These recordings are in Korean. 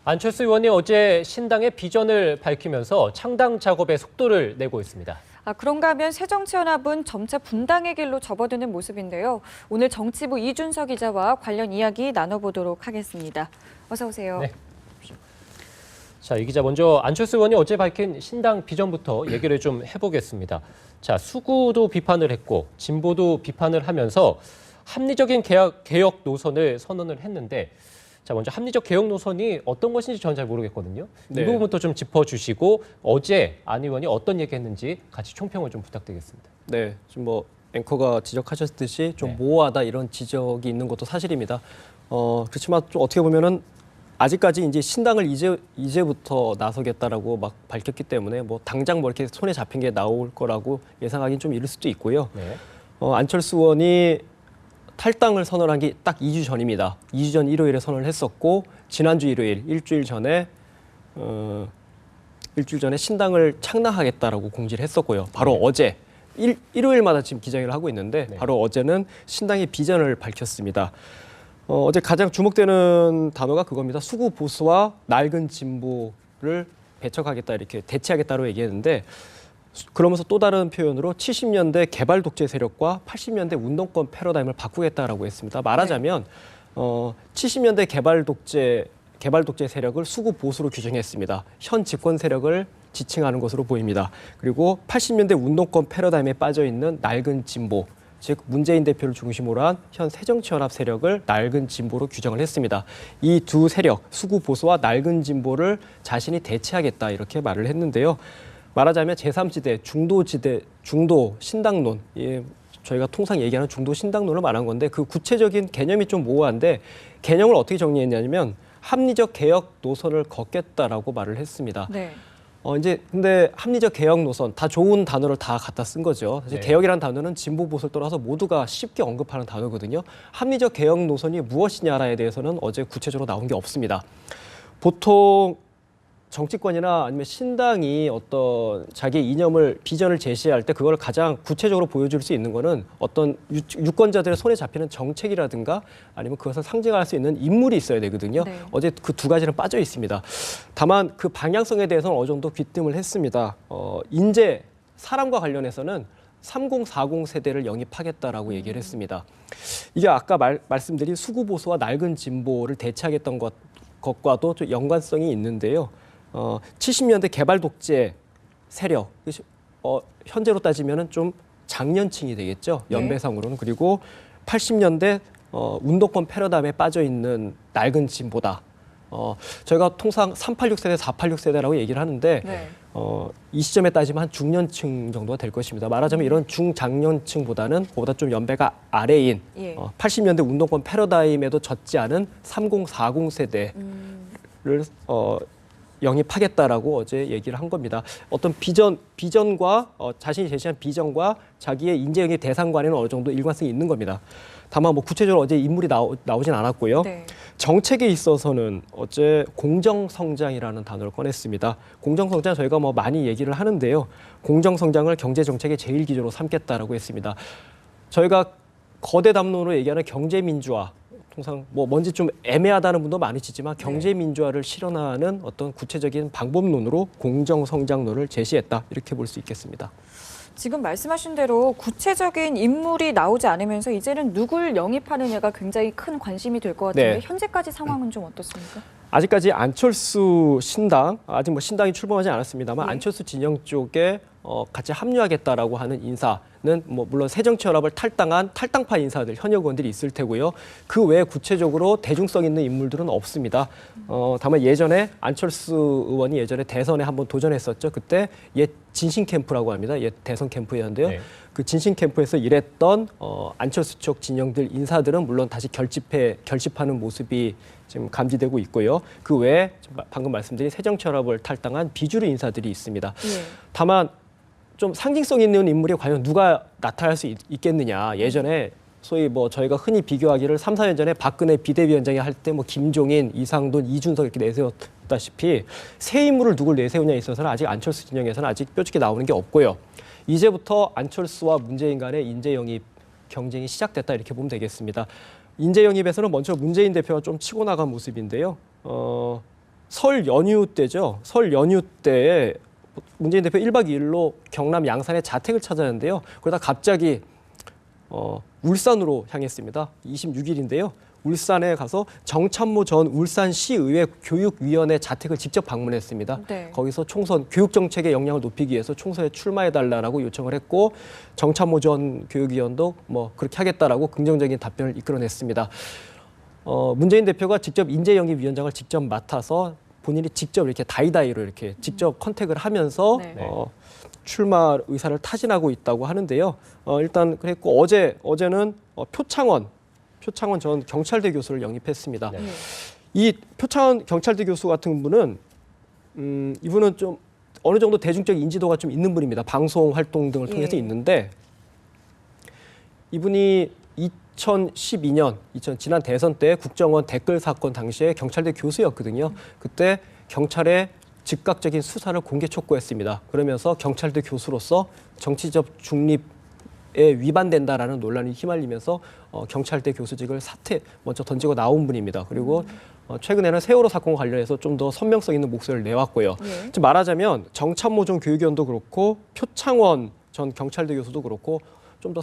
안철수 의원이 어제 신당의 비전을 밝히면서 창당 작업에 속도를 내고 있습니다. 그런가 하면 새정치연합은 점차 분당의 길로 접어드는 모습인데요. 오늘 정치부 이준석 기자와 관련 이야기 나눠보도록 하겠습니다. 어서 오세요. 네. 자, 이 기자 먼저 안철수 의원이 어제 밝힌 신당 비전부터 얘기를 좀 해보겠습니다. 자, 수구도 비판을 했고 진보도 비판을 하면서 합리적인 개혁 노선을 선언을 했는데 자, 먼저 합리적 개혁 노선이 어떤 것인지 저는 잘 모르겠거든요. 네. 이 부분부터 좀 짚어주시고 어제 안 의원이 어떤 얘기했는지 같이 총평을 좀 부탁드리겠습니다. 네, 지금 뭐 앵커가 지적하셨듯이 좀 네. 모호하다 이런 지적이 있는 것도 사실입니다. 그렇지만 좀 어떻게 보면은 아직까지 이제 신당을 이제부터 나서겠다라고 막 밝혔기 때문에 뭐 당장 뭐 이렇게 손에 잡힌 게 나올 거라고 예상하기는 좀 이를 수도 있고요. 네. 안철수 의원이 탈당을 선언한 게 딱 2주 전입니다. 2주 전 일요일에 선언을 했었고 지난주 일요일 일주일 전에 신당을 창당하겠다라고 공지를 했었고요. 바로 어제 일요일마다 지금 기자회견을 하고 있는데 바로 어제는 신당의 비전을 밝혔습니다. 어제 가장 주목되는 단어가 그겁니다. 수구 보수와 낡은 진보를 배척하겠다 이렇게 대치하겠다고 얘기했는데 그러면서 또 다른 표현으로 70년대 개발 독재 세력과 80년대 운동권 패러다임을 바꾸겠다라고 했습니다. 말하자면 70년대 개발 독재 세력을 수구 보수로 규정했습니다. 현 집권 세력을 지칭하는 것으로 보입니다. 그리고 80년대 운동권 패러다임에 빠져 있는 낡은 진보, 즉 문재인 대표를 중심으로 한 현 새정치연합 세력을 낡은 진보로 규정을 했습니다. 이 두 세력, 수구 보수와 낡은 진보를 자신이 대체하겠다 이렇게 말을 했는데요. 말하자면 제3지대, 중도 신당론, 저희가 통상 얘기하는 중도 신당론을 말한 건데 그 구체적인 개념이 좀 모호한데 개념을 어떻게 정리했냐면 합리적 개혁 노선을 걷겠다라고 말을 했습니다. 네. 이제 근데 합리적 개혁 노선 다 좋은 단어를 다 갖다 쓴 거죠. 사실 네. 개혁이라는 단어는 진보 보수를 떠나서 모두가 쉽게 언급하는 단어거든요. 합리적 개혁 노선이 무엇이냐에 대해서는 어제 구체적으로 나온 게 없습니다. 보통 정치권이나 아니면 신당이 어떤 자기의 이념을 비전을 제시할 때 그걸 가장 구체적으로 보여줄 수 있는 거는 어떤 유권자들의 손에 잡히는 정책이라든가 아니면 그것을 상징할 수 있는 인물이 있어야 되거든요. 네. 어제 그 두 가지는 빠져 있습니다. 다만 그 방향성에 대해서는 어느 정도 귀뜸을 했습니다. 인재 사람과 관련해서는 3040 세대를 영입하겠다라고 얘기를 했습니다. 이게 아까 말씀드린 수구 보수와 낡은 진보를 대체하겠던 것과도 좀 연관성이 있는데요. 70년대 개발 독재 세력, 현재로 따지면은 좀 장년층이 되겠죠. 연배상으로는. 그리고 80년대 운동권 패러다임에 빠져 있는 낡은 진보다. 저희가 통상 386세대, 486세대라고 얘기를 하는데 네. 이 시점에 따지면 한 중년층 정도가 될 것입니다. 말하자면 이런 중장년층보다는 그보다 좀 연배가 아래인 80년대 운동권 패러다임에도 젖지 않은 3040 세대를 영입하겠다라고 어제 얘기를 한 겁니다. 어떤 비전과 자신이 제시한 비전과 자기의 인재 영입 대상 간에는 어느 정도 일관성이 있는 겁니다. 다만 뭐 구체적으로 어제 인물이 나오진 않았고요. 네. 정책에 있어서는 어제 공정성장이라는 단어를 꺼냈습니다. 공정성장 저희가 뭐 많이 얘기를 하는데요. 공정성장을 경제정책의 제일 기조로 삼겠다라고 했습니다. 저희가 거대 담론으로 얘기하는 경제민주화, 통상 뭐 뭔지 좀 애매하다는 분도 많으시지만 경제민주화를 실현하는 어떤 구체적인 방법론으로 공정성장론을 제시했다 이렇게 볼 수 있겠습니다. 지금 말씀하신 대로 구체적인 인물이 나오지 않으면서 이제는 누굴 영입하느냐가 굉장히 큰 관심이 될 것 같은데 현재까지 상황은 좀 어떻습니까? 아직까지 안철수 신당, 아직 뭐 신당이 출범하지 않았습니다만 안철수 진영 쪽에 같이 합류하겠다라고 하는 인사는 뭐 물론 새정치연합을 탈당한 탈당파 인사들, 현역 의원들이 있을 테고요. 그 외에 구체적으로 대중성 있는 인물들은 없습니다. 다만 예전에 안철수 의원이 예전에 대선에 한번 도전했었죠. 그때 옛 진신 캠프라고 합니다. 옛 대선 캠프였는데요. 네. 그 진신 캠프에서 일했던 안철수 쪽 진영들 인사들은 물론 다시 결집하는 모습이 지금 감지되고 있고요. 그 외에 방금 말씀드린 새정치연합을 탈당한 비주류 인사들이 있습니다. 다만 좀 상징성 있는 인물이 과연 누가 나타날 수 있겠느냐. 예전에 소위 뭐 저희가 흔히 비교하기를 3, 4년 전에 박근혜 비대위원장이 할 때 뭐 김종인, 이상돈, 이준석 이렇게 내세웠다시피 새 인물을 누굴 내세우냐에 있어서는 아직 안철수 진영에서는 아직 뾰족히 나오는 게 없고요. 이제부터 안철수와 문재인 간의 인재 영입 경쟁이 시작됐다 이렇게 보면 되겠습니다. 인재 영입에서는 먼저 문재인 대표가 좀 치고 나간 모습인데요. 설 연휴 때죠. 설 연휴 때에 문재인 대표 1박 2일로 경남 양산에 자택을 찾았는데요. 그러다 갑자기 울산으로 향했습니다. 26일인데요. 울산에 가서 정참모 전 울산시의회 교육위원회 자택을 직접 방문했습니다. 네. 거기서 총선 교육 정책의 역량을 높이기 위해서 총선에 출마해달라고 요청을 했고 정참모 전 교육위원도 뭐 그렇게 하겠다라고 긍정적인 답변을 이끌어냈습니다. 문재인 대표가 직접 인재영입위원장을 직접 맡아서 본인이 직접 이렇게 다이다이로 이렇게 직접 컨택을 하면서 네. 출마 의사를 타진하고 있다고 하는데요. 일단 그랬고 어제는 표창원 전 경찰대 교수를 영입했습니다. 네. 이 표창원 경찰대 교수 같은 분은 이분은 좀 어느 정도 대중적 인지도가 좀 있는 분입니다. 방송 활동 등을 통해서 예. 있는데 이분이 2012년 지난 대선 때 국정원 댓글 사건 당시에 경찰대 교수였거든요. 그때 경찰의 즉각적인 수사를 공개 촉구했습니다. 그러면서 경찰대 교수로서 정치적 중립에 위반된다라는 논란이 휘말리면서 경찰대 교수직을 먼저 던지고 나온 분입니다. 그리고 최근에는 세월호 사건 관련해서 좀 더 선명성 있는 목소리를 내왔고요. 예. 좀 말하자면 정참모 전 교육위원도 그렇고 표창원 전 경찰대 교수도 그렇고 좀 더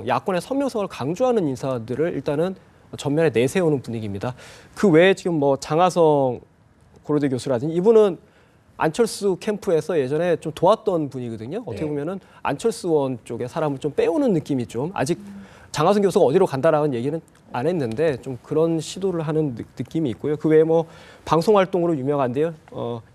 야권의 선명성을 강조하는 인사들을 일단은 전면에 내세우는 분위기입니다. 그 외에 지금 뭐 장하성 고려대 교수라든지 이분은 안철수 캠프에서 예전에 좀 도왔던 분이거든요. 어떻게 네. 보면은 안철수 의원 쪽에 사람을 좀 빼오는 느낌이 좀 아직 장하성 교수가 어디로 간다라는 얘기는 안 했는데 좀 그런 시도를 하는 느낌이 있고요. 그 외에 뭐 방송 활동으로 유명한데요.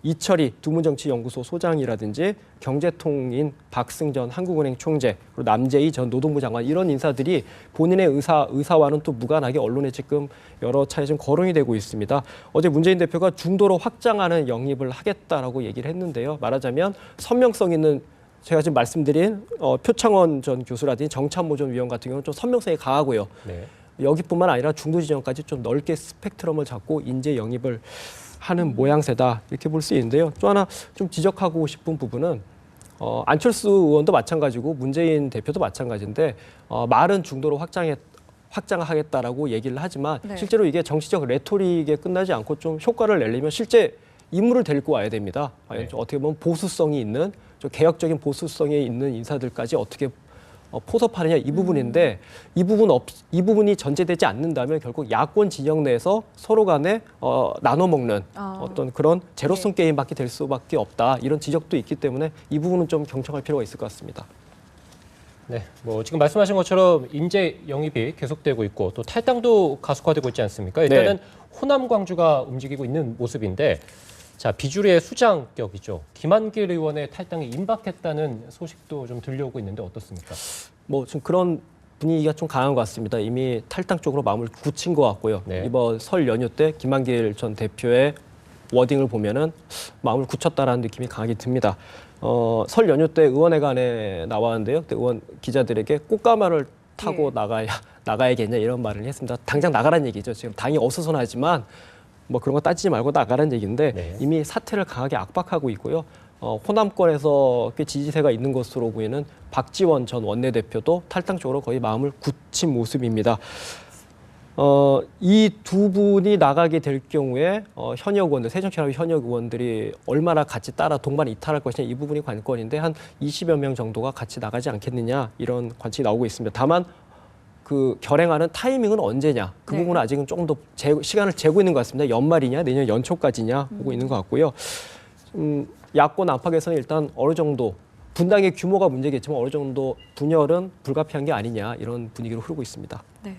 이철희 두문정치연구소 소장이라든지 경제통인 박승전 한국은행 총재, 그리고 남재희 전 노동부 장관 이런 인사들이 본인의 의사와는 또 무관하게 언론에 지금 여러 차례 좀 거론이 되고 있습니다. 어제 문재인 대표가 중도로 확장하는 영입을 하겠다라고 얘기를 했는데요. 말하자면 선명성 있는 제가 지금 말씀드린 표창원 전 교수라든지 정참모 전 위원 같은 경우는 좀 선명성이 강하고요. 네. 여기뿐만 아니라 중도 지정까지 좀 넓게 스펙트럼을 잡고 인재 영입을 하는 모양새다 이렇게 볼 수 있는데요. 또 하나 좀 지적하고 싶은 부분은 안철수 의원도 마찬가지고 문재인 대표도 마찬가지인데 말은 중도로 확장하겠다라고 얘기를 하지만 네. 실제로 이게 정치적 레토릭에 끝나지 않고 좀 효과를 내려면 실제 인물을 데리고 와야 됩니다. 네. 좀 어떻게 보면 보수성이 있는 좀 개혁적인 보수성이 있는 인사들까지 어떻게 포섭하느냐 이 부분인데 이 부분이 전제되지 않는다면 결국 야권 진영 내에서 서로 간에 나눠 먹는 어떤 그런 제로섬 네. 게임밖에 될 수밖에 없다 이런 지적도 있기 때문에 이 부분은 좀 경청할 필요가 있을 것 같습니다. 네, 뭐 지금 말씀하신 것처럼 인재 영입이 계속되고 있고 또 탈당도 가속화되고 있지 않습니까? 일단은 네. 호남 광주가 움직이고 있는 모습인데, 자 비주류의 수장격이죠. 김한길 의원의 탈당이 임박했다는 소식도 좀 들려오고 있는데 어떻습니까? 뭐 지금 그런 분위기가 좀 강한 것 같습니다. 이미 탈당 쪽으로 마음을 굳힌 것 같고요. 네. 이번 설 연휴 때 김한길 전 대표의 워딩을 보면은 마음을 굳혔다라는 느낌이 강하게 듭니다. 설 연휴 때 의원회관에 나왔는데요. 그때 의원 기자들에게 꽃가마를 타고 나가야겠냐 이런 말을 했습니다. 당장 나가라는 얘기죠. 지금 당이 어수선하지만 뭐 그런 거 따지지 말고 나가라는 얘기인데 네. 이미 사태를 강하게 압박하고 있고요. 호남권에서 꽤 지지세가 있는 것으로 보이는 박지원 전 원내대표도 탈당 쪽으로 거의 마음을 굳힌 모습입니다. 이 두 분이 나가게 될 경우에 현역 의원들, 새정치연합 현역 의원들이 얼마나 같이 따라 동반 이탈할 것이냐 이 부분이 관건인데 한 20여 명 정도가 같이 나가지 않겠느냐 이런 관측이 나오고 있습니다. 다만 그 결행하는 타이밍은 언제냐 그 네. 부분은 아직은 조금 더 시간을 재고 있는 것 같습니다. 연말이냐 내년 연초까지냐 보고 있는 것 같고요. 야권 안팎에서는 일단 어느 정도 분당의 규모가 문제겠지만 어느 정도 분열은 불가피한 게 아니냐 이런 분위기로 흐르고 있습니다. 네.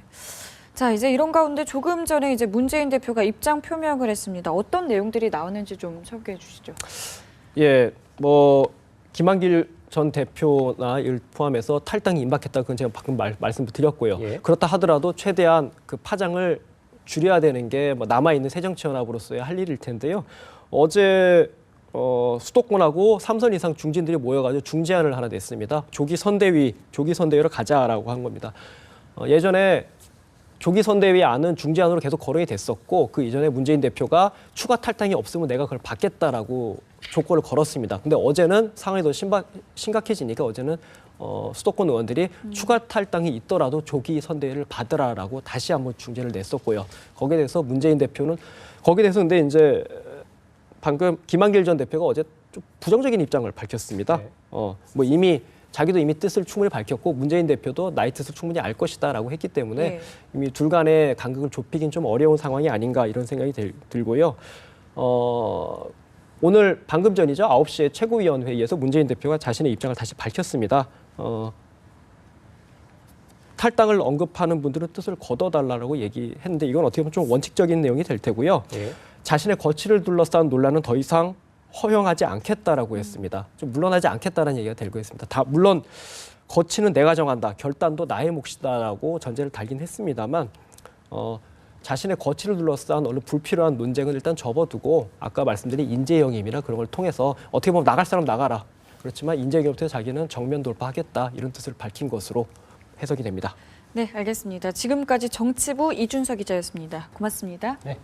자, 이제 이런 가운데 조금 전에 이제 문재인 대표가 입장 표명을 했습니다. 어떤 내용들이 나오는지 좀 소개해 주시죠. 예, 뭐 김한길 전 대표나 이를 포함해서 탈당이 임박했다 그건 제가 방금 말씀드렸고요. 예. 그렇다 하더라도 최대한 그 파장을 줄여야 되는 게 뭐 남아 있는 새정치연합으로서의 할 일일 텐데요. 어제 수도권하고 3선 이상 중진들이 모여가지고 중재안을 하나 냈습니다. 조기 선대위로 가자라고 한 겁니다. 예전에 조기 선대위 안은 중재안으로 계속 거론이 됐었고 그 이전에 문재인 대표가 추가 탈당이 없으면 내가 그걸 받겠다라고 조건을 걸었습니다. 근데 어제는 상황이 더 심각해지니까 어제는 수도권 의원들이 추가 탈당이 있더라도 조기 선대위를 받으라라고 다시 한번 중재를 냈었고요. 거기에 대해서 문재인 대표는 거기에 대해서 근데 이제 방금 김한길 전 대표가 어제 좀 부정적인 입장을 밝혔습니다. 네. 뭐 자기도 이미 뜻을 충분히 밝혔고 문재인 대표도 나의 뜻을 충분히 알 것이다라고 했기 때문에 네. 이미 둘 간의 간극을 좁히긴 좀 어려운 상황이 아닌가 이런 생각이 들고요. 오늘 방금 전이죠. 9시에 최고위원회의에서 문재인 대표가 자신의 입장을 다시 밝혔습니다. 탈당을 언급하는 분들은 뜻을 거둬달라고 얘기했는데 이건 어떻게 보면 좀 원칙적인 내용이 될 테고요. 예. 자신의 거취를 둘러싼 논란은 더 이상 허용하지 않겠다라고 했습니다. 좀 물러나지 않겠다는 얘기가 되고 있습니다. 물론 거취는 내가 정한다, 결단도 나의 몫이다라고 전제를 달긴 했습니다만 자신의 거취를 둘러싼 얼른 불필요한 논쟁은 일단 접어두고 아까 말씀드린 인재영입이나 그런 걸 통해서 어떻게 보면 나갈 사람 나가라. 그렇지만 인재영입부터 자기는 정면 돌파하겠다 이런 뜻을 밝힌 것으로 해석이 됩니다. 네, 알겠습니다. 지금까지 정치부 이준석 기자였습니다. 고맙습니다. 네.